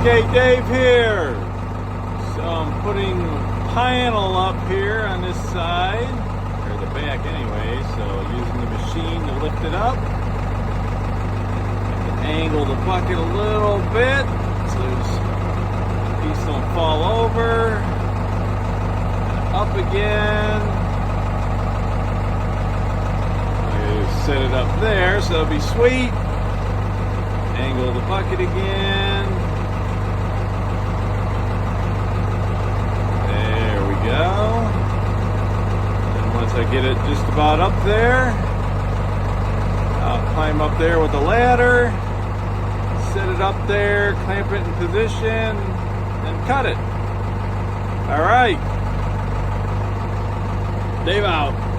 Okay, Dave here. So I'm putting panel up here on this side, or the back anyway, so using the machine to lift it up. Angle the bucket a little bit so this piece don't fall over. Up again. I set it up there so it'll be sweet. Angle the bucket again. There we go. And once I get it just about up there, I'll climb up there with the ladder, set it up there, clamp it in position, and cut it. All right. Dave out.